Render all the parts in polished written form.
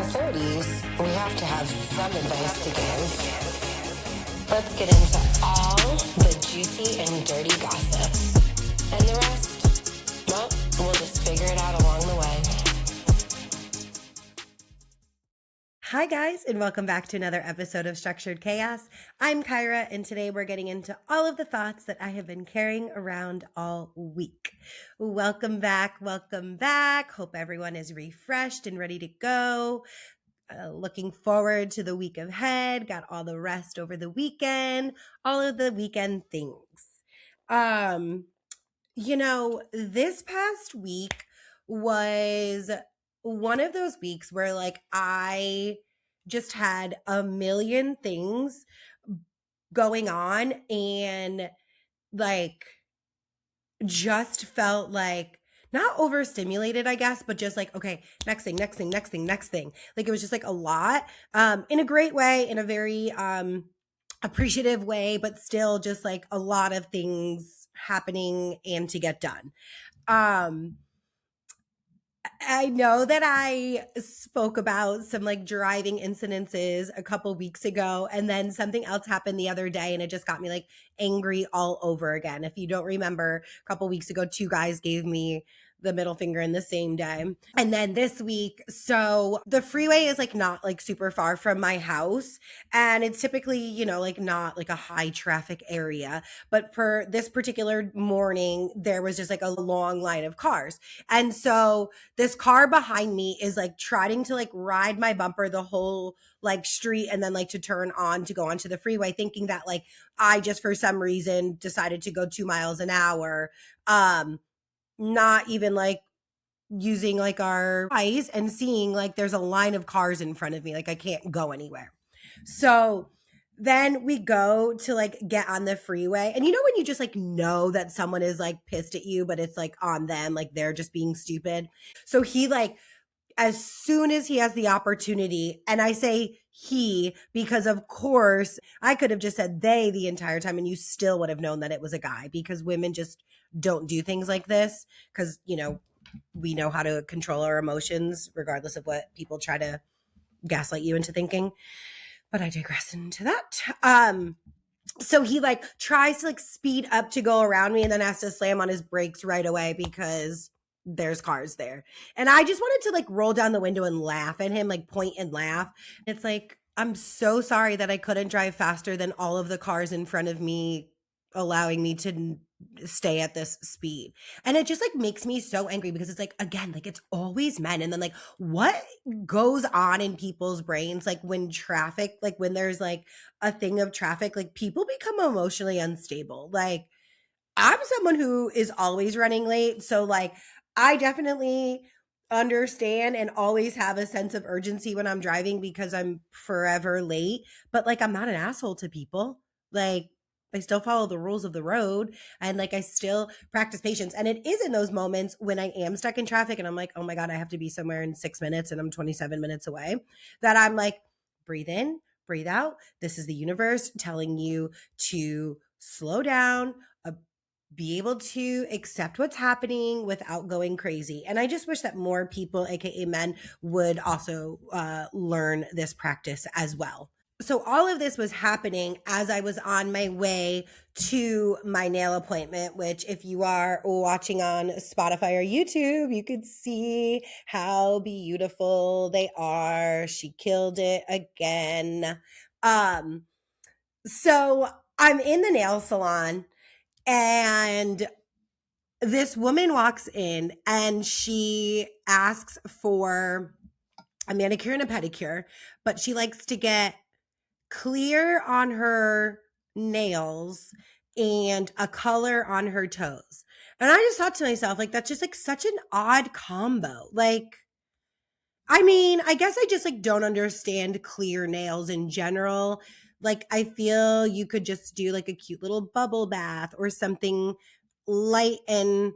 30s, we have to have some advice to give. Let's get into all the juicy and dirty gossip. And the rest, well, we'll just figure it out along the way. Hi guys, and welcome back to another episode of Structured Chaos. I'm Kyra, and today we're getting into all of the thoughts that I have been carrying around all week. Welcome back, welcome back. Hope everyone is refreshed and ready to go. Looking forward to the week ahead. Got all the rest over the weekend, all of the weekend things. This past week was one of those weeks where like I just had a million things going on and like just felt like not overstimulated, I guess, but just like, okay, next thing. Like it was just like a lot, in a great way, in a very appreciative way, but still just like a lot of things happening and to get done. I know that I spoke about some like driving incidences a couple weeks ago, and then something else happened the other day and it just got me like angry all over again. If you don't remember, a couple weeks ago, 2 guys gave me the middle finger in the same day. And then this week, so the freeway is like not like super far from my house, and it's typically, like not like a high traffic area, but for this particular morning there was just like a long line of cars. And so this car behind me is like trying to like ride my bumper the whole like street and then like to turn on to go onto the freeway, thinking that like I just for some reason decided to go 2 miles an hour. Not even like using like our eyes and seeing like there's a line of cars in front of me, like I can't go anywhere. So then we go to like get on the freeway, and when you just like know that someone is like pissed at you, but it's like on them, like they're just being stupid. So he like, as soon as he has the opportunity, and I say he because of course I could have just said they the entire time and you still would have known that it was a guy, because women just don't do things like this, because we know how to control our emotions regardless of what people try to gaslight you into thinking. But I digress into that. So he like tries to like speed up to go around me and then has to slam on his brakes right away because there's cars there. And I just wanted to like roll down the window and laugh at him, like point and laugh. It's like, I'm so sorry that I couldn't drive faster than all of the cars in front of me, allowing me to stay at this speed. And it just like makes me so angry, because it's like, again, like it's always men. And then like what goes on in people's brains, like when traffic, like when there's like a thing of traffic, like people become emotionally unstable. Like I'm someone who is always running late, so like I definitely understand and always have a sense of urgency when I'm driving because I'm forever late, but like I'm not an asshole to people. Like I still follow the rules of the road, and like I still practice patience. And it is in those moments when I am stuck in traffic and I'm like, oh my God, I have to be somewhere in 6 minutes and I'm 27 minutes away, that I'm like, breathe in, breathe out. This is the universe telling you to slow down, be able to accept what's happening without going crazy. And I just wish that more people, aka men, would also learn this practice as well. So all of this was happening as I was on my way to my nail appointment, which if you are watching on Spotify or YouTube, you could see how beautiful they are. She killed it again. So I'm in the nail salon, and this woman walks in and she asks for a manicure and a pedicure, but she likes to get clear on her nails and a color on her toes. And I just thought to myself, like, that's just like such an odd combo. Like, I mean, I guess I just like don't understand clear nails in general. Like, I feel you could just do like a cute little bubble bath or something light and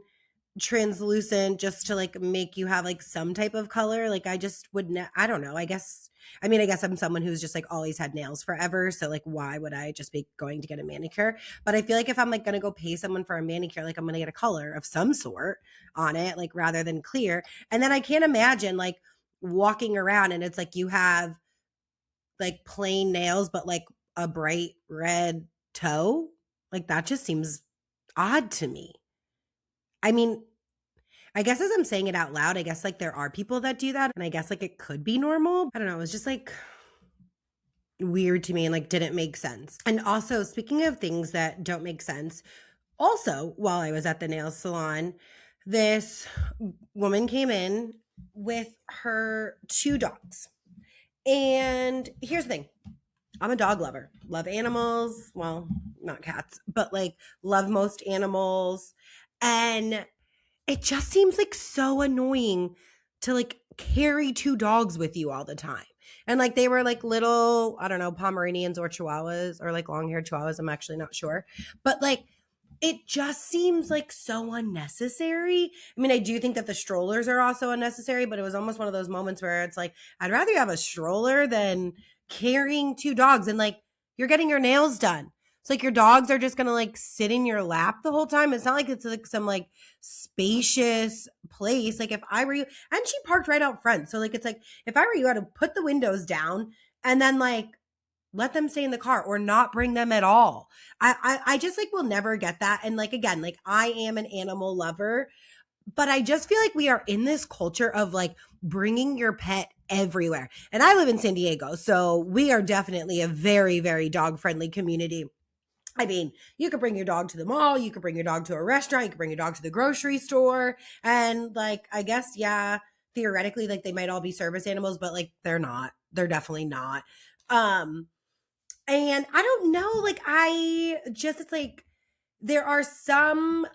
translucent just to like make you have like some type of color. Like I just wouldn't, I don't know. I guess I'm someone who's just like always had nails forever. So like, why would I just be going to get a manicure? But I feel like if I'm like going to go pay someone for a manicure, like I'm going to get a color of some sort on it, like rather than clear. And then I can't imagine like walking around and it's like you have like plain nails, but like a bright red toe. Like that just seems odd to me. I mean, I guess as I'm saying it out loud, I guess like there are people that do that. And I guess like it could be normal. I don't know. It was just like weird to me and like didn't make sense. And also, speaking of things that don't make sense, also while I was at the nail salon, this woman came in with her 2 dogs. And here's the thing. I'm a dog lover. Love animals. Well, not cats, but like love most animals. And it just seems like so annoying to like carry 2 dogs with you all the time. And like they were like little, I don't know, Pomeranians or Chihuahuas or like long-haired Chihuahuas. I'm actually not sure. But like it just seems like so unnecessary. I mean, I do think that the strollers are also unnecessary, but it was almost one of those moments where it's like, I'd rather you have a stroller than carrying 2 dogs and like you're getting your nails done. It's like your dogs are just going to like sit in your lap the whole time. It's not like it's like some like spacious place. Like if I were you, and she parked right out front. So like, it's like, if I were you, I'd have put the windows down and then like let them stay in the car or not bring them at all. I just like will never get that. And like, again, like I am an animal lover, but I just feel like we are in this culture of like bringing your pet everywhere. And I live in San Diego, so we are definitely a very, very dog friendly community. I mean, you could bring your dog to the mall, you could bring your dog to a restaurant, you could bring your dog to the grocery store. And like, I guess, yeah, theoretically, like they might all be service animals, but like they're not. They're definitely not. And I don't know, like I just, it's like there are some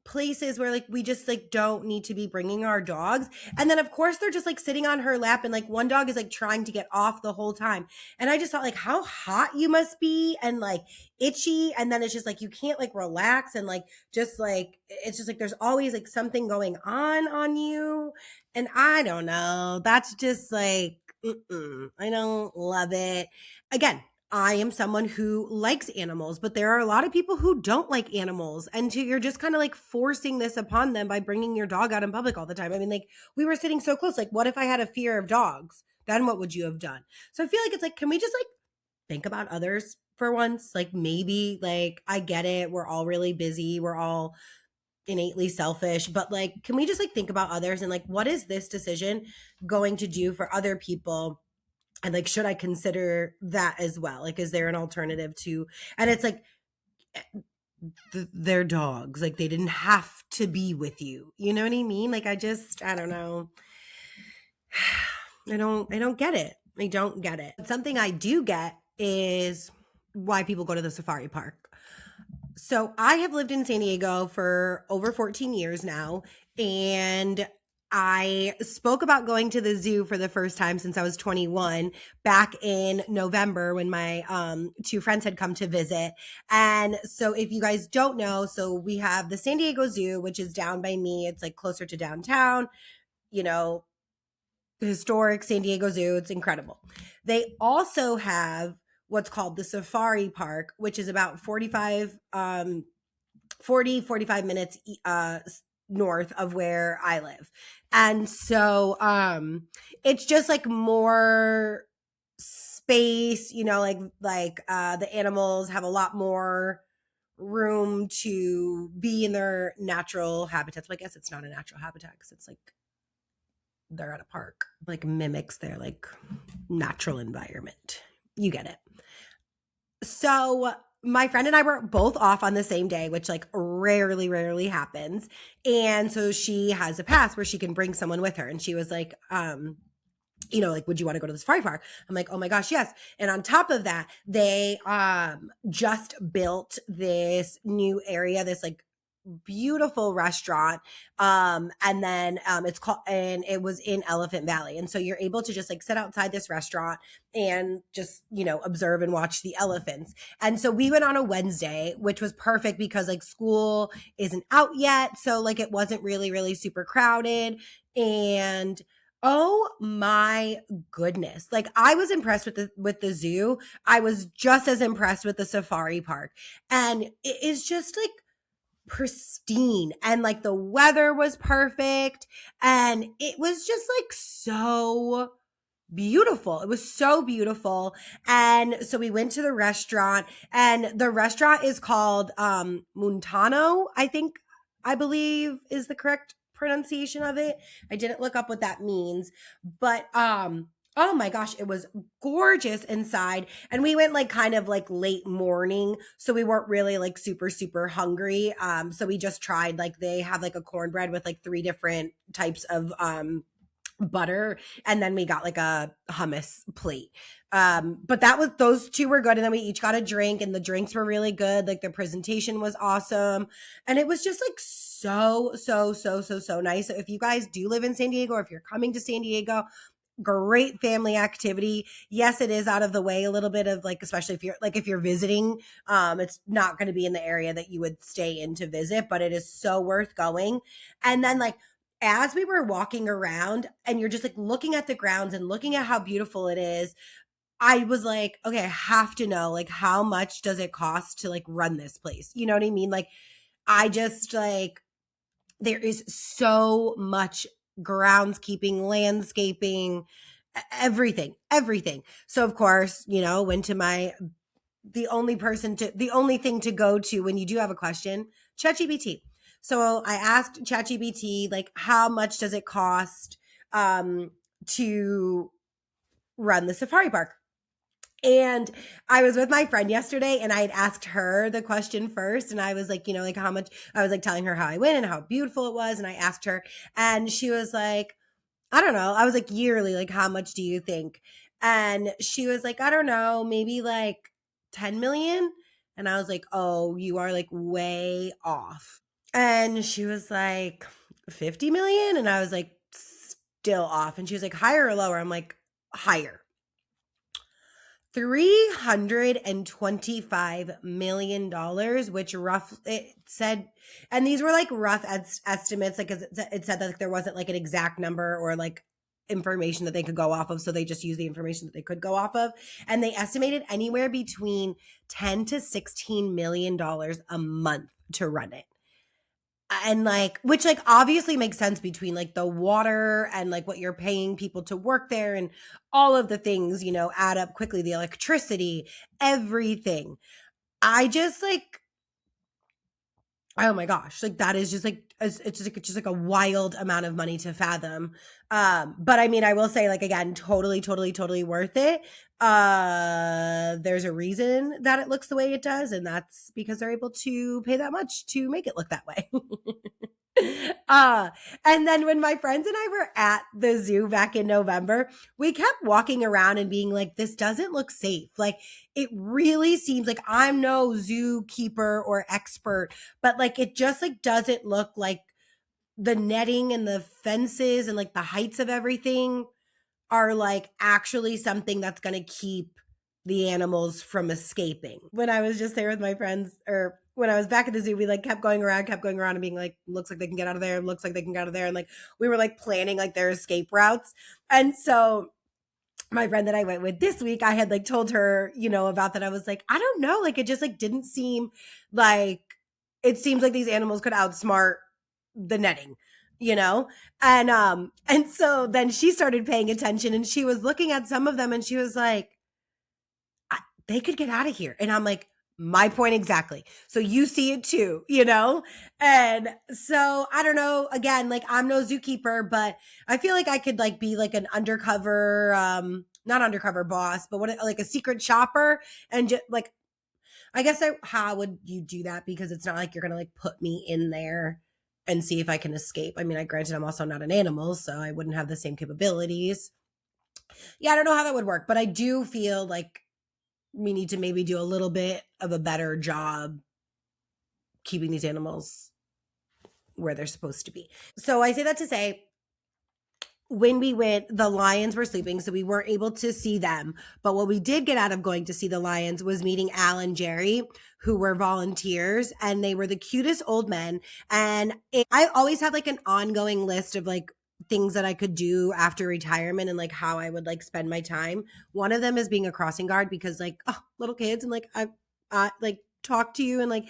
places where like we just like don't need to be bringing our dogs. And then of course they're just like sitting on her lap and like one dog is like trying to get off the whole time. And I just thought like how hot you must be and like itchy. And then it's just like you can't like relax and like just like it's just like there's always like something going on you. And I don't know. That's just like I don't love it. Again, I am someone who likes animals, but there are a lot of people who don't like animals. And you're just kind of like forcing this upon them by bringing your dog out in public all the time. I mean, like we were sitting so close. Like, what if I had a fear of dogs? Then what would you have done? So I feel like it's like, can we just like think about others for once? Like maybe like I get it. We're all really busy. We're all innately selfish, but like, can we just like think about others and like, what is this decision going to do for other people? And like, should I consider that as well? Like, is there an alternative to, and it's like, they're dogs. Like they didn't have to be with you. You know what I mean? Like, I don't know. I don't get it. I don't get it. Something I do get is why people go to the safari park. So I have lived in San Diego for over 14 years now, and I spoke about going to the zoo for the first time since I was 21 back in November when my 2 friends had come to visit. And so if you guys don't know, so we have the San Diego Zoo, which is down by me. It's like closer to downtown, you know, the historic San Diego Zoo. It's incredible. They also have what's called the Safari Park, which is about 45 minutes north of where I live. And so it's just like more space, you know, like the animals have a lot more room to be in their natural habitats. Well, I guess it's not a natural habitat because it's like they're at a park, like mimics their like natural environment. You get it. So my friend and I were both off on the same day, which like rarely happens. And so she has a pass where she can bring someone with her. And she was like, you know, like, would you want to go to the safari park? I'm like, oh my gosh, yes. And on top of that, they just built this new area, this like beautiful restaurant. And then it's called, and it was in Elephant Valley. And so you're able to just like sit outside this restaurant and just, you know, observe and watch the elephants. And so we went on a Wednesday, which was perfect because like school isn't out yet. So like it wasn't really super crowded. And oh my goodness. Like I was impressed with the zoo. I was just as impressed with the safari park. And it is just like pristine, and like the weather was perfect, and it was just like so beautiful. It was so beautiful. And so we went to the restaurant, and the restaurant is called Montano, I believe is the correct pronunciation of it. I didn't look up what that means, but oh my gosh, it was gorgeous inside. And we went like kind of like late morning, so we weren't really like super super hungry. So we just tried, like, they have like a cornbread with like 3 different types of butter, and then we got like a hummus plate. But those 2 were good, and then we each got a drink, and the drinks were really good. Like, the presentation was awesome, and it was just like so nice. So if you guys do live in San Diego, or if you're coming to San Diego, great family activity. Yes, it is out of the way a little bit of, like, especially if you're visiting, it's not going to be in the area that you would stay in to visit, but it is so worth going. And then, like, as we were walking around, and you're just like looking at the grounds and looking at how beautiful it is, I was like, okay, I have to know, like, how much does it cost to like run this place? You know what I mean? Like, I just like, there is so much groundskeeping, landscaping, everything. So of course, went to the only thing to go to when you do have a question, ChatGPT. So I asked ChatGPT, like, how much does it cost to run the safari park? And I was with my friend yesterday, and I had asked her the question first, and I was like, like, how much, I was like telling her how I went and how beautiful it was. And I asked her, and she was like, I don't know. I was like, yearly, like, how much do you think? And she was like, I don't know, maybe like 10 million. And I was like, oh, you are like way off. And she was like, 50 million. And I was like, still off. And she was like, higher or lower? I'm like, higher. $325 million, which it said, and these were like rough estimates, like, 'cause it said that like, there wasn't like an exact number or like information that they could go off of. So they just used the information that they could go off of. And they estimated anywhere between $10 to $16 million a month to run it. And like, which like obviously makes sense between like the water and like what you're paying people to work there, and all of the things, add up quickly, the electricity, everything. I just like, oh my gosh, like, that is just like, it's just like a wild amount of money to fathom. But I mean, I will say, like, again, totally worth it. There's a reason that it looks the way it does, and that's because they're able to pay that much to make it look that way. And then when my friends and I were at the zoo back in November, we kept walking around and being like, this doesn't look safe. Like, it really seems like, I'm no zookeeper or expert, but like, it just like doesn't look like the netting and the fences and like the heights of everything are like actually something that's going to keep the animals from escaping. When I was just there with my friends, or when I was back at the zoo, we like kept going around and being like, looks like they can get out of there. Looks like they can get out of there. And like, we were like planning like their escape routes. And so my friend that I went with this week, I had like told her, about that. I was like, I don't know. Like, it just like didn't seem like, it seems like these animals could outsmart the netting, and so then she started paying attention, and she was looking at some of them, and she was like, they could get out of here. And I'm like, my point exactly. So you see it too, And so I don't know, again, like, I'm no zookeeper, but I feel like I could like be like an undercover, not undercover boss, but like a secret shopper, and just like, I guess how would you do that? Because it's not like you're going to like put me in there and see if I can escape. I mean, granted, I'm also not an animal, so I wouldn't have the same capabilities. Yeah, I don't know how that would work, but I do feel like we need to maybe do a little bit of a better job keeping these animals where they're supposed to be. So I say that to say, when we went, the lions were sleeping, so we weren't able to see them. But what we did get out of going to see the lions was meeting Al and Jerry, who were volunteers, and they were the cutest old men. And I always have like an ongoing list of like things that I could do after retirement and like how I would like spend my time. One of them is being a crossing guard, because like, little kids, and like, I like, talk to you and like,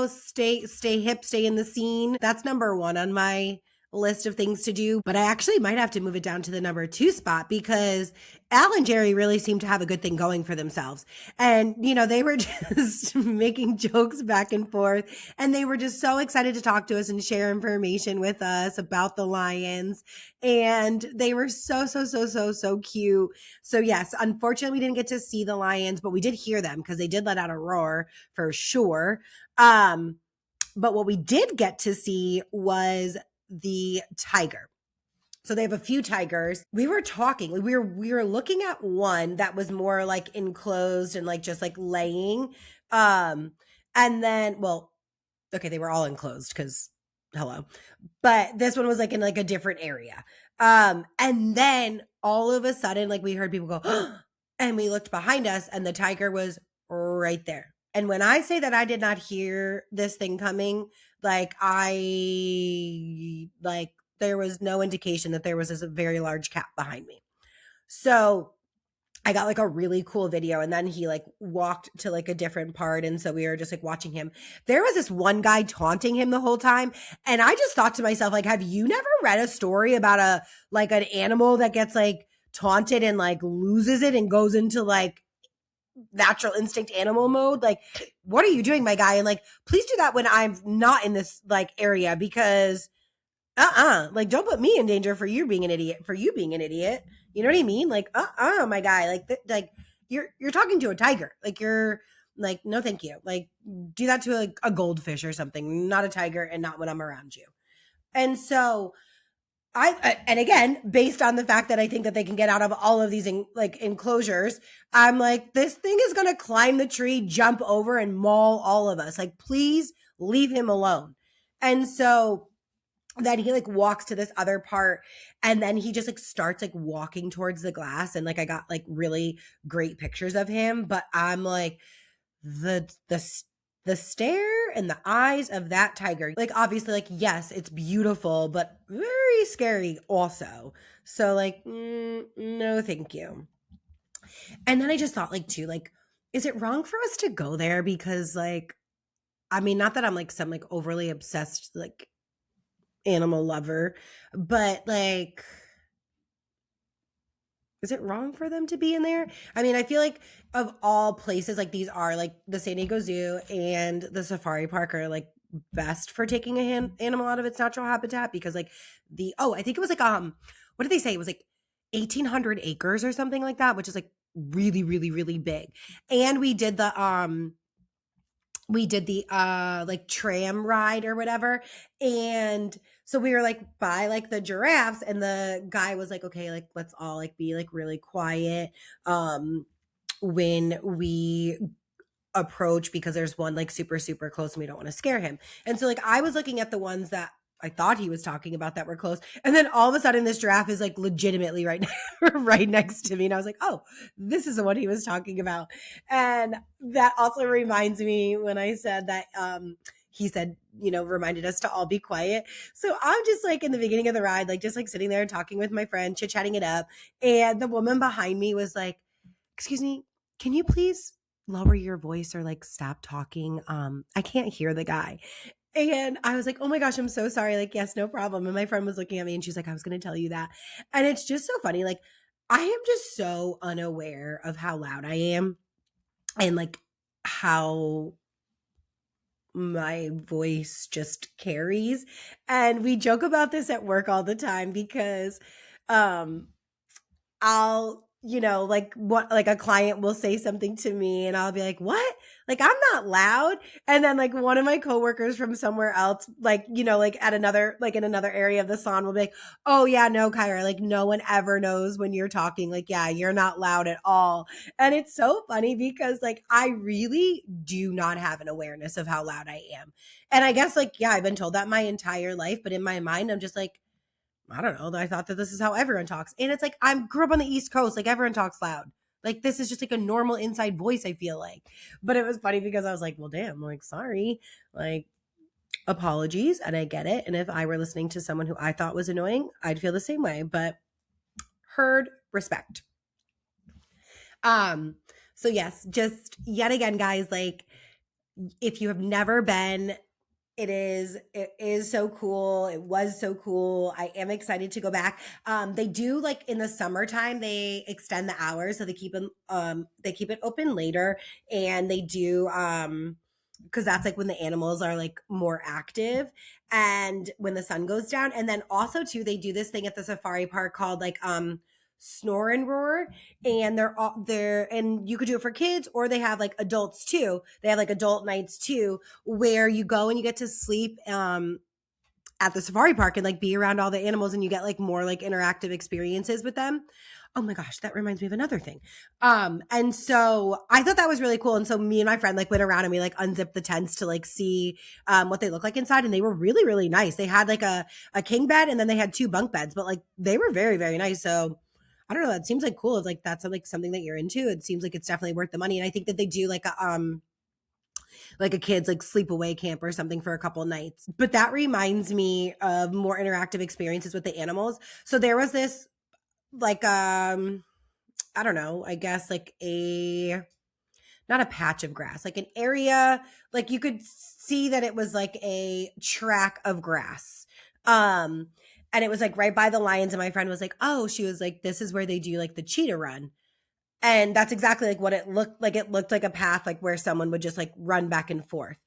stay hip, stay in the scene. That's number one on my list of things to do. But I actually might have to move it down to the number 2 spot because Al and Jerry really seem to have a good thing going for themselves. And, they were just making jokes back and forth. And they were just so excited to talk to us and share information with us about the lions. And they were so, so, so, so, so cute. So yes, unfortunately, we didn't get to see the lions, but we did hear them because they did let out a roar for sure. But what we did get to see was the tiger. So they have a few tigers. We were talking, we were looking at one that was more like enclosed and like just like laying. And then, well, okay, they were all enclosed because hello. But this one was like in like a different area. And then all of a sudden, like we heard people go, and we looked behind us and the tiger was right there. And when I say that I did not hear this thing coming, there was no indication that there was this very large cat behind me. So I got like a really cool video and then he like walked to like a different part. And so we were just like watching him. There was this one guy taunting him the whole time. And I just thought to myself, like, have you never read a story about an animal that gets like taunted and like loses it and goes into like natural instinct animal mode? Like, what are you doing, my guy? And like, please do that when I'm not in this like area because like, don't put me in danger for you being an idiot, You know what I mean? Like, my guy, like you're talking to a tiger. Like you're like, no, thank you. Like do that to a goldfish or something, not a tiger and not when I'm around you. And so and again, based on the fact that I think that they can get out of all of these enclosures, I'm like, this thing is going to climb the tree, jump over and maul all of us. Like, please leave him alone. And so then he like walks to this other part and then he just like starts like walking towards the glass. And like, I got like really great pictures of him, but I'm like the stare and the eyes of that tiger, like obviously like, yes, it's beautiful, but very scary also. So like, no, thank you. And then I just thought like too, like, is it wrong for us to go there? Because like, I mean, not that I'm like some like overly obsessed, like animal lover, but like, is it wrong for them to be in there? I mean, I feel like of all places, like these are like the San Diego Zoo and the safari park are like best for taking a animal out of its natural habitat because like I think it was like, what did they say? It was like 1,800 acres or something like that, which is like really, really, really big. And we did the like tram ride or whatever. And so we were like by like the giraffes and the guy was like, okay, like let's all like be like really quiet when we approach because there's one like super, super close and we don't want to scare him. And so like I was looking at the ones that I thought he was talking about that were close. And then all of a sudden this giraffe is like legitimately right next to me. And I was like, oh, this is the one he was talking about. And that also reminds me when I said that he said, reminded us to all be quiet. So I'm just like in the beginning of the ride, like just like sitting there and talking with my friend, chit-chatting it up. And the woman behind me was like, excuse me, can you please lower your voice or like stop talking? I can't hear the guy. And I was like, oh my gosh, I'm so sorry. Like, yes, no problem. And my friend was looking at me and she's like, I was going to tell you that. And it's just so funny. Like, I am just so unaware of how loud I am and like how my voice just carries. And we joke about this at work all the time because I'll like a client will say something to me and I'll be like, what? Like, I'm not loud. And then like one of my coworkers from somewhere else, like, like at another, like in another area of the salon will be like, oh yeah, no, Kyra, like no one ever knows when you're talking. Like, yeah, you're not loud at all. And it's so funny because like, I really do not have an awareness of how loud I am. And I guess like, yeah, I've been told that my entire life, but in my mind, I'm just like, I don't know. I thought that this is how everyone talks. And it's like, I grew up on the East Coast. Like everyone talks loud. Like this is just like a normal inside voice, I feel like. But it was funny because I was like, well, damn, like, sorry. Like, apologies. And I get it. And if I were listening to someone who I thought was annoying, I'd feel the same way. But heard, respect. So yes, just yet again, guys, like If you have never been, it is so cool. It was so cool. I am excited to go back. They do, like, in the summertime, they extend the hours, so they keep it open later, and they do because that's like when the animals are like more active and when the sun goes down. And then also too, they do this thing at the safari park called like snore and roar, and they're all there, and you could do it for kids, or they have like adults too. They have like adult nights too, where you go and you get to sleep at the safari park and like be around all the animals, and you get like more like interactive experiences with them. Oh my gosh, that reminds me of another thing. And so I thought that was really cool. And so me and my friend like went around and we like unzipped the tents to like see what they look like inside. And they were really, really nice. They had like a king bed, and then they had 2 bunk beds, but like they were very, very nice. So I don't know. That seems like cool. If like that's like something that you're into, it seems like it's definitely worth the money. And I think that they do like a kids like sleepaway camp or something for a couple nights. But that reminds me of more interactive experiences with the animals. So there was this like I don't know, I guess like a not a patch of grass, like an area, like you could see that it was like a track of grass. And it was like right by the lions, and my friend was like, "Oh," she was like, "This is where they do like the cheetah run." And that's exactly like what it looked like. It looked like a path like where someone would just like run back and forth.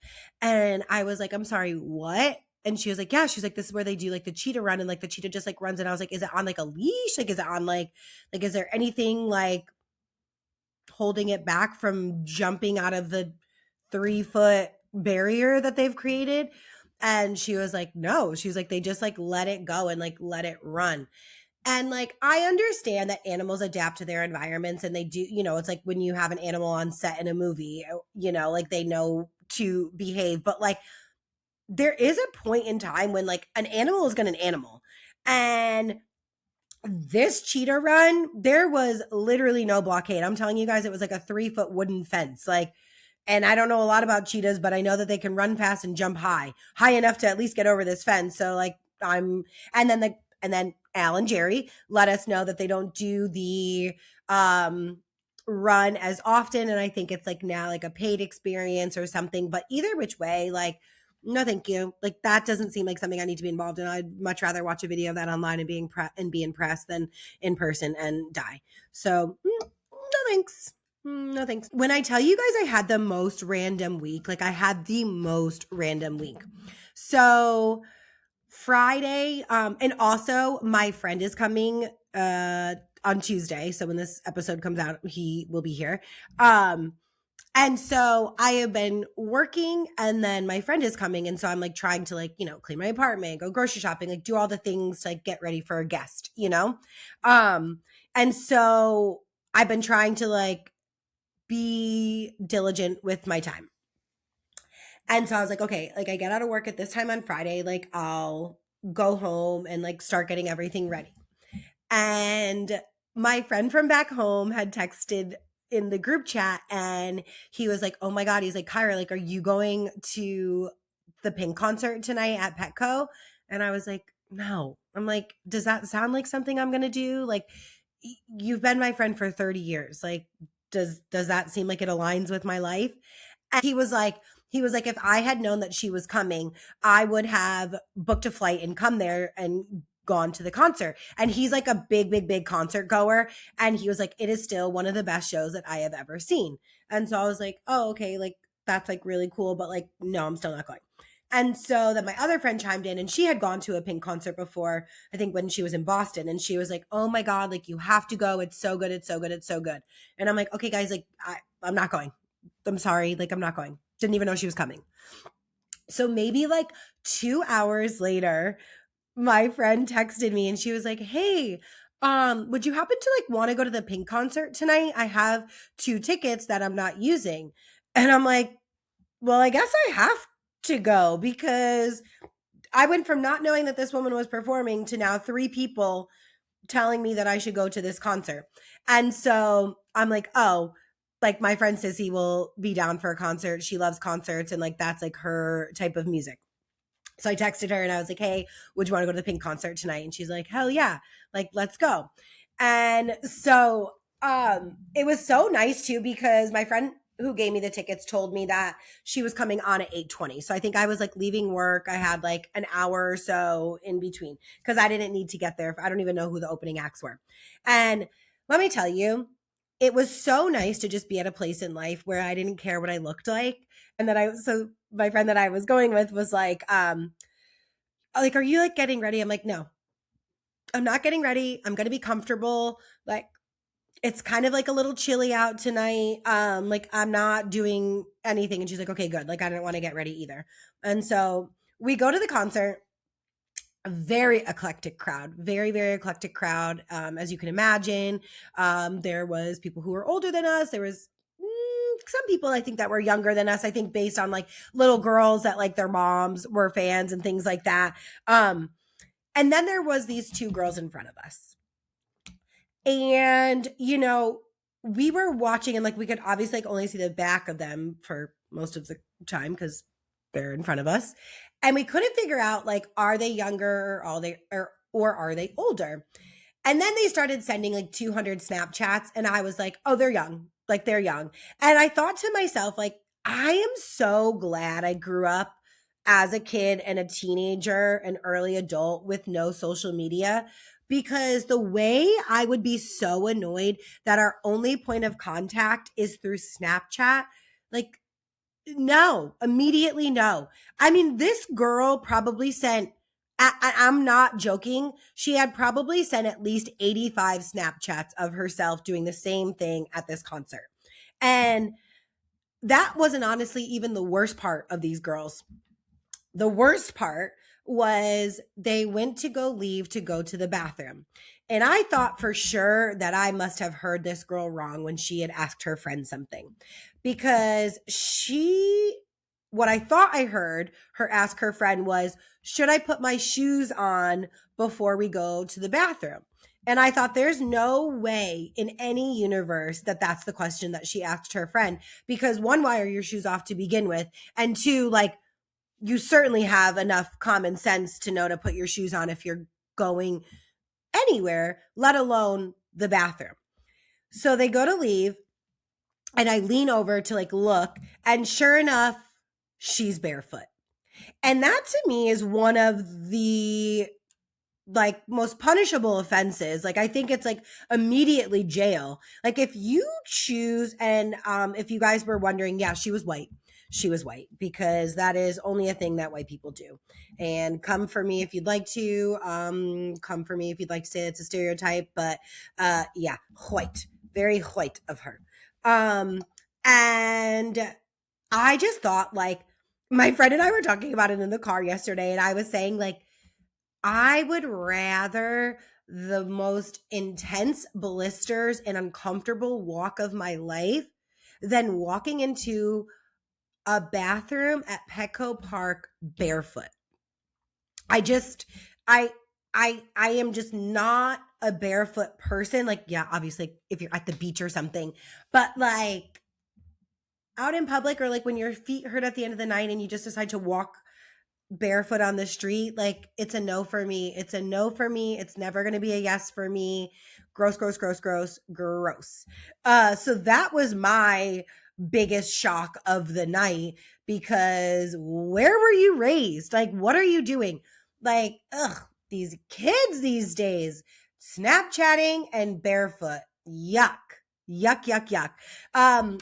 And I was like, "I'm sorry, what?" And she was like, "Yeah." She's like, "This is where they do like the cheetah run, and like the cheetah just like runs." And I was like, "Is it on like a leash? Like, is it on like is there anything like holding it back from jumping out of the 3-foot barrier that they've created?" And she was like, "No." She was like, "They just like let it go and like let it run." And like, I understand that animals adapt to their environments, and they do, it's like when you have an animal on set in a movie, like they know to behave. But like, there is a point in time when like an animal is going to an animal. And this cheetah run, there was literally no blockade. I'm telling you guys, it was like a 3-foot wooden fence. Like, and I don't know a lot about cheetahs, but I know that they can run fast and jump high enough to at least get over this fence. So like and then Al and Jerry let us know that they don't do the run as often. And I think it's like now like a paid experience or something. But either which way, like, no, thank you. Like that doesn't seem like something I need to be involved in. I'd much rather watch a video of that online and be impressed than in person and die. So no thanks. No thanks. When I tell you guys I had the most random week, like I had the most random week. So Friday, and also my friend is coming on Tuesday. So when this episode comes out, he will be here. And so I have been working, and then my friend is coming. And so I'm like trying to like, clean my apartment, go grocery shopping, like do all the things to like get ready for a guest, And so I've been trying to like be diligent with my time. And so I was like, okay, like I get out of work at this time on Friday, like I'll go home and like start getting everything ready. And my friend from back home had texted in the group chat, and he was like, "Oh my God," he's like, "Kyra, like, are you going to the Pink concert tonight at Petco?" And I was like, "No." I'm like, "Does that sound like something I'm going to do? Like, you've been my friend for 30 years. Like, does that seem like it aligns with my life?" And he was like, if I had known that she was coming, I would have booked a flight and come there and gone to the concert. And he's like a big, big, big concert goer. And he was like, it is still one of the best shows that I have ever seen. And so I was like, oh, okay, like that's like really cool. But like, no, I'm still not going. And so then my other friend chimed in, and she had gone to a Pink concert before, I think when she was in Boston. And she was like, oh my God, like you have to go. It's so good. It's so good. It's so good. And I'm like, okay, guys, like I'm not going. I'm sorry. Like I'm not going. Didn't even know she was coming. So maybe like 2 hours later, my friend texted me and she was like, hey, would you happen to like want to go to the Pink concert tonight? I have 2 tickets that I'm not using. And I'm like, well, I guess I have to go, because I went from not knowing that this woman was performing to now 3 people telling me that I should go to this concert. And so I'm like, oh, like my friend Sissy will be down for a concert. She loves concerts, and like that's like her type of music. So I texted her and I was like, hey, would you want to go to the Pink concert tonight? And she's like, hell yeah, like let's go. And so it was so nice too, because my friend who gave me the tickets told me that she was coming on at 8:20. So I think I was like leaving work. I had like an hour or so in between because I didn't need to get there. I don't even know who the opening acts were. And let me tell you, it was so nice to just be at a place in life where I didn't care what I looked like. And so my friend that I was going with was like, are you like getting ready? I'm like, no, I'm not getting ready. I'm going to be comfortable. Like, it's kind of like a little chilly out tonight. Like I'm not doing anything. And she's like, okay, good. Like I didn't want to get ready either. And so we go to the concert, a very eclectic crowd, very, very eclectic crowd. As you can imagine, there was people who were older than us. There was some people I think that were younger than us. I think based on like little girls that like their moms were fans and things like that. And then there was these two girls in front of us. And, we were watching and like we could obviously like only see the back of them for most of the time because they're in front of us. And we couldn't figure out like, are they younger or are they older? And then they started sending like 200 Snapchats and I was like, oh, they're young. Like they're young. And I thought to myself, like, I am so glad I grew up as a kid and a teenager, an early adult with no social media, because the way I would be so annoyed that our only point of contact is through Snapchat, like, no, immediately no. I mean, this girl probably sent, I'm not joking, she had probably sent at least 85 Snapchats of herself doing the same thing at this concert. And that wasn't honestly even the worst part of these girls. The worst part was they went to go leave to go to the bathroom. And I thought for sure that I must have heard this girl wrong when she had asked her friend something. Because what I thought I heard her ask her friend was, should I put my shoes on before we go to the bathroom? And I thought there's no way in any universe that that's the question that she asked her friend. Because one, why are your shoes off to begin with? And two, like, you certainly have enough common sense to know to put your shoes on if you're going anywhere, let alone the bathroom. So they go to leave and I lean over to like look, and sure enough, she's barefoot. And that to me is one of the like most punishable offenses. Like I think it's like immediately jail. Like if you choose, and if you guys were wondering, yeah, she was white. She was white because that is only a thing that white people do. And come for me if you'd like to. Come for me if you'd like to say it's a stereotype. But yeah, white, very white of her. And I just thought like my friend and I were talking about it in the car yesterday, and I was saying like I would rather the most intense blisters and uncomfortable walk of my life than walking into a bathroom at Petco Park barefoot. I am just not a barefoot person. Like, yeah, obviously if you're at the beach or something, but like out in public or like when your feet hurt at the end of the night and you just decide to walk barefoot on the street, like it's a no for me. It's a no for me. It's never going to be a yes for me. Gross, gross, gross, gross, gross. So that was my biggest shock of the night, because where were you raised? Like, what are you doing? Like, these kids these days, Snapchatting and barefoot. Yuck. Yuck, yuck, yuck.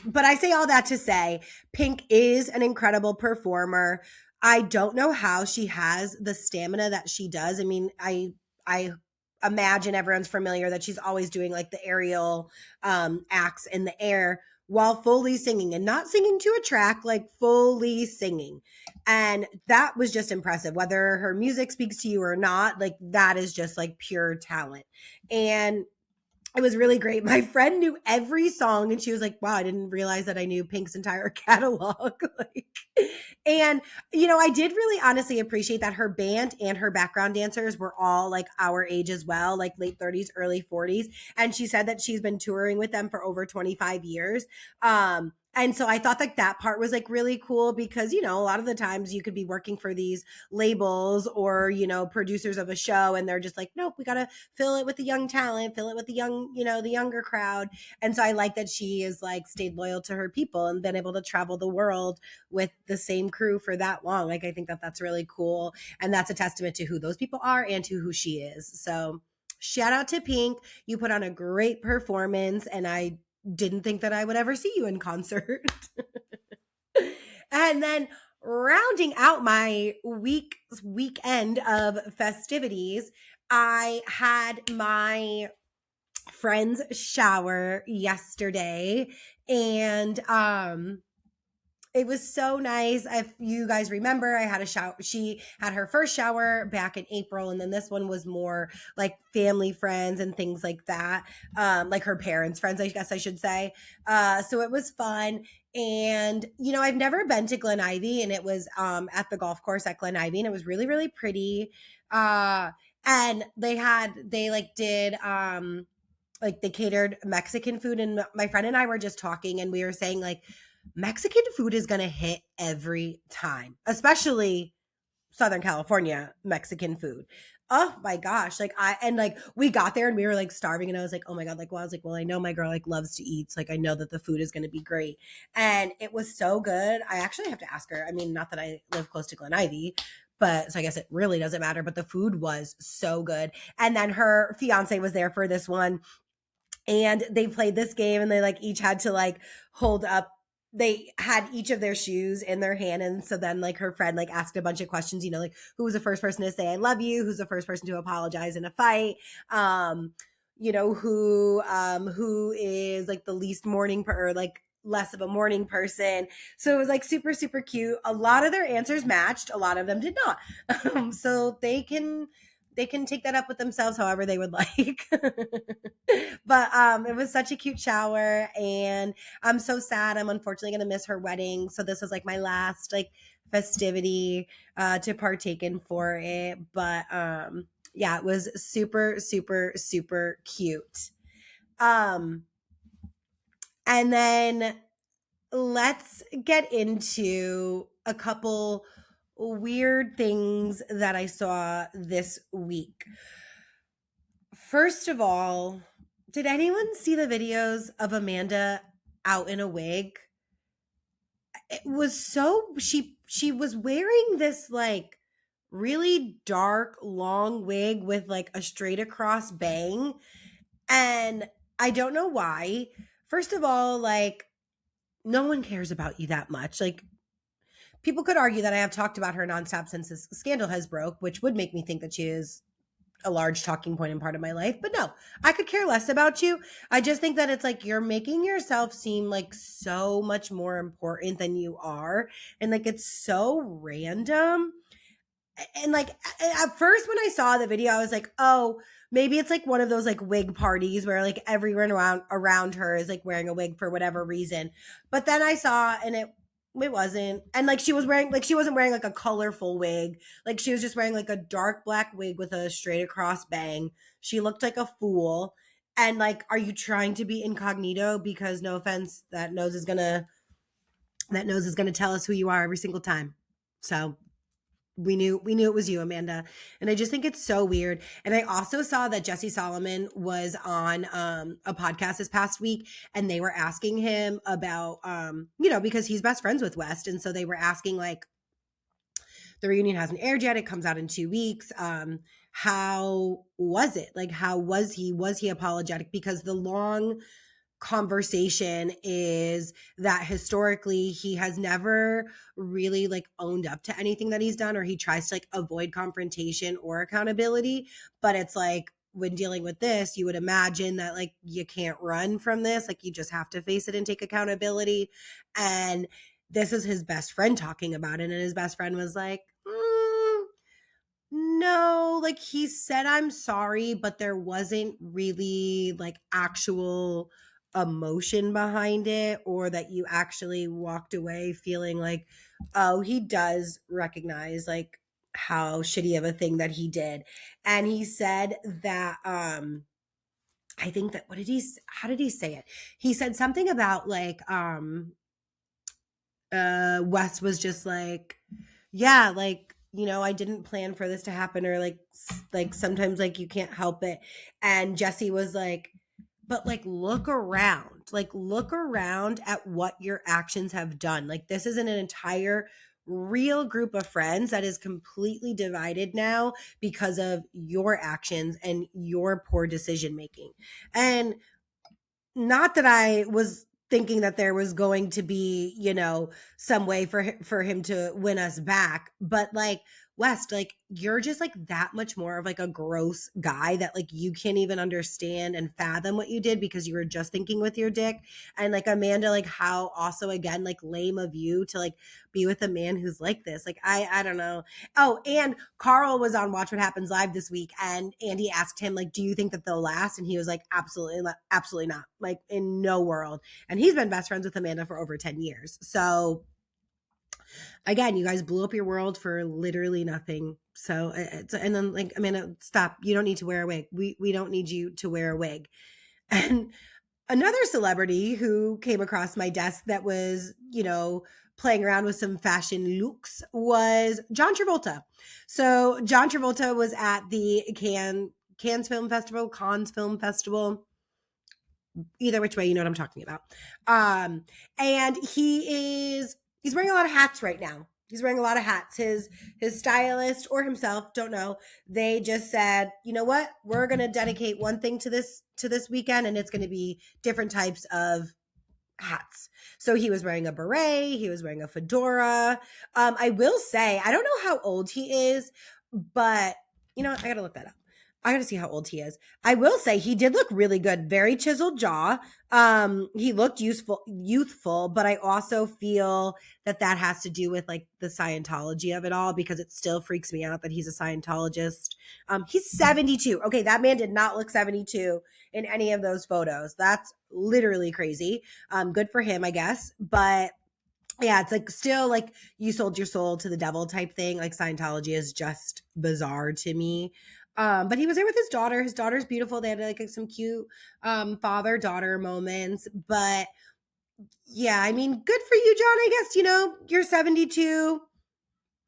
But I say all that to say, Pink is an incredible performer. I don't know how she has the stamina that she does. I mean, I imagine everyone's familiar that she's always doing like the aerial acts in the air while fully singing, and not singing to a track, like fully singing. And that was just impressive. Whether her music speaks to you or not, like that is just like pure talent. And it was really great. My friend knew every song and she was like, wow, I didn't realize that I knew Pink's entire catalog. And, I did really honestly appreciate that her band and her background dancers were all like our age as well, like late 30s, early 40s. And she said that she's been touring with them for over 25 years. And And so I thought like that part was like really cool because, you know, a lot of the times you could be working for these labels or, you know, producers of a show and they're just like, nope, we got to fill it with the young talent, fill it with the young, you know, the younger crowd. And so I like that she is like stayed loyal to her people and been able to travel the world with the same crew for that long. Like I think that that's really cool. And that's a testament to who those people are and to who she is. So shout out to Pink. You put on a great performance and I didn't think that I would ever see you in concert. And then rounding out my weekend of festivities, I had my friend's shower yesterday and it was so nice. If you guys remember, I had a shower. She had her first shower back in April, and then this one was more like family friends and things like that, like her parents' friends, I guess I should say. So it was fun. And, you know, I've never been to Glen Ivy, and it was at the golf course at Glen Ivy, and it was really, really pretty. And they catered Mexican food, and my friend and I were just talking, and we were saying like, Mexican food is going to hit every time, especially Southern California Mexican food. Oh my gosh. We got there and we were like starving and I was like, oh my God. Well, I know my girl like loves to eat. So like, I know that the food is going to be great. And it was so good. I actually have to ask her. I mean, not that I live close to Glen Ivy, but so I guess it really doesn't matter, but the food was so good. And then her fiance was there for this one and they played this game and they like each had to like hold up, they had each of their shoes in their hand. And so then like her friend like asked a bunch of questions, you know, like who was the first person to say I love you, who's the first person to apologize in a fight, you know, who is like the least morning or like less of a morning person. So it was like super, super cute. A lot of their answers matched, a lot of them did not. So they can take that up with themselves however they would like. But it was such a cute shower and I'm so sad. I'm unfortunately going to miss her wedding. So this was like my last like festivity to partake in for it. But yeah, it was super, super, super cute. And then let's get into a couple weird things that I saw this week. First of all, did anyone see the videos of Amanda out in a wig? It was so she was wearing this like really dark long wig with like a straight across bang and I don't know why. First of all, like no one cares about you that much. Like people could argue that I have talked about her nonstop since this scandal has broke, which would make me think that she is a large talking point in part of my life. But no, I could care less about you. I just think that it's like you're making yourself seem like so much more important than you are. And like it's so random. And like at first when I saw the video, I was like, oh, maybe it's like one of those like wig parties where like everyone around her is like wearing a wig for whatever reason. But then I saw and it wasn't. And like she wasn't wearing like a colorful wig. Like she was just wearing like a dark black wig with a straight across bang. She looked like a fool. And like, are you trying to be incognito? Because no offense, that nose is gonna tell us who you are every single time. So we knew it was you, Amanda. And I just think it's so weird. And I also saw that Jesse Solomon was on a podcast this past week and they were asking him about you know, because he's best friends with West. And so they were asking like the reunion hasn't aired yet. It comes out in 2 weeks. How was it? Like how was he? Was he apologetic? Because the long conversation is that historically he has never really like owned up to anything that he's done or he tries to like avoid confrontation or accountability, but it's like when dealing with this you would imagine that like you can't run from this, like you just have to face it and take accountability. And this is his best friend talking about it and his best friend was like no, like he said I'm sorry but there wasn't really like actual emotion behind it or that you actually walked away feeling like oh he does recognize like how shitty of a thing that he did. And he said that I think that how did he say it? He said something about like Wes was just like, yeah, like, I didn't plan for this to happen, or like sometimes like you can't help it. And Jesse was like, but like look around at what your actions have done. Like this is an entire real group of friends that is completely divided now because of your actions and your poor decision making. And not that I was thinking that there was going to be, some way for him to win us back, but like West, like you're just like that much more of like a gross guy that like you can't even understand and fathom what you did because you were just thinking with your dick. And like Amanda, like how also again like lame of you to like be with a man who's like this. Like I don't know. Oh, and Carl was on Watch What Happens Live this week, and Andy asked him like, do you think that they'll last? And he was like, absolutely not, like in no world. And he's been best friends with Amanda for over 10 years. So again, you guys blew up your world for literally nothing. So and then like, Amanda, stop, you don't need to wear a wig. We don't need you to wear a wig. And another celebrity who came across my desk that was, playing around with some fashion looks was John Travolta. So John Travolta was at the Cannes Film Festival, either which way, you know what I'm talking about. And he's wearing a lot of hats right now. He's wearing a lot of hats. His stylist or himself, don't know. They just said, you know what? We're going to dedicate one thing to this weekend, and it's going to be different types of hats. So he was wearing a beret. He was wearing a fedora. I will say, I don't know how old he is, but you know what? I got to look that up. I got to see how old he is. I will say he did look really good. Very chiseled jaw. He looked youthful, but I also feel that has to do with like the Scientology of it all, because it still freaks me out that he's a Scientologist. He's 72. Okay, that man did not look 72 in any of those photos. That's literally crazy. Good for him, I guess. But yeah, it's like still like you sold your soul to the devil type thing. Like Scientology is just bizarre to me. But he was there with his daughter. His daughter's beautiful. They had like some cute father-daughter moments. But yeah, I mean, good for you, John. I guess, you're 72.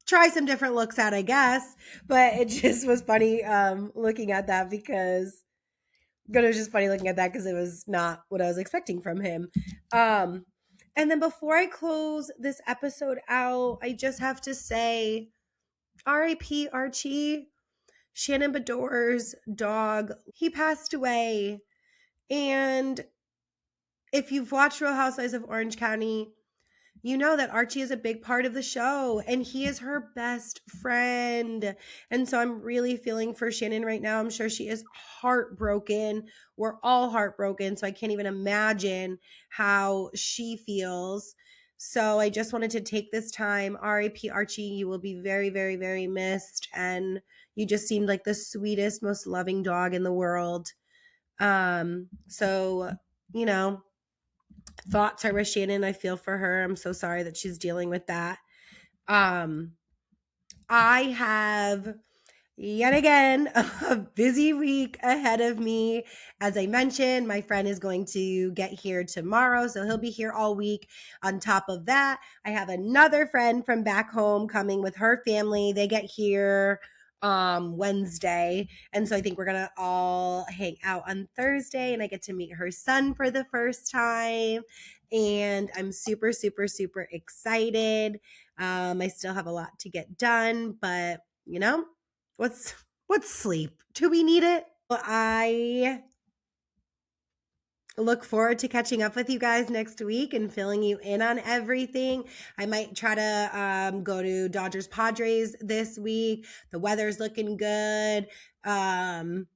Try some different looks out, I guess. But it just was funny looking at that because it was just funny looking at that because it was not what I was expecting from him. And then before I close this episode out, I just have to say R.I.P. Archie. Shannon Bedore's dog, he passed away. And if you've watched Real Housewives of Orange County, you know that Archie is a big part of the show and he is her best friend. And so I'm really feeling for Shannon right now. I'm sure she is heartbroken. We're all heartbroken. So I can't even imagine how she feels. So I just wanted to take this time. R.I.P. Archie, you will be very, very, very missed. And you just seemed like the sweetest, most loving dog in the world. So, thoughts are with Shannon. I feel for her. I'm so sorry that she's dealing with that. I have yet again a busy week ahead of me. As I mentioned, my friend is going to get here tomorrow, so he'll be here all week. On top of that, I have another friend from back home coming with her family. They get here Wednesday, and so I think we're gonna all hang out on Thursday, and I get to meet her son for the first time, and I'm super, super, super excited. I still have a lot to get done, but what's sleep? Do we need it? Well, I look forward to catching up with you guys next week and filling you in on everything. I might try to go to Dodgers Padres this week. The weather's looking good. Hang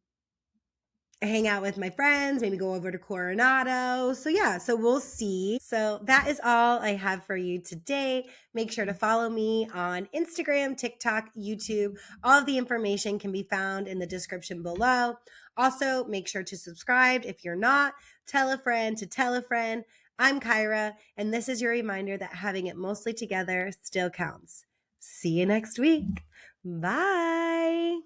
out with my friends, maybe go over to Coronado. So yeah, so we'll see. So that is all I have for you today. Make sure to follow me on Instagram, TikTok, YouTube. All of the information can be found in the description below. Also, make sure to subscribe if you're not. Tell a friend to tell a friend. I'm Kyra, and this is your reminder that having it mostly together still counts. See you next week. Bye.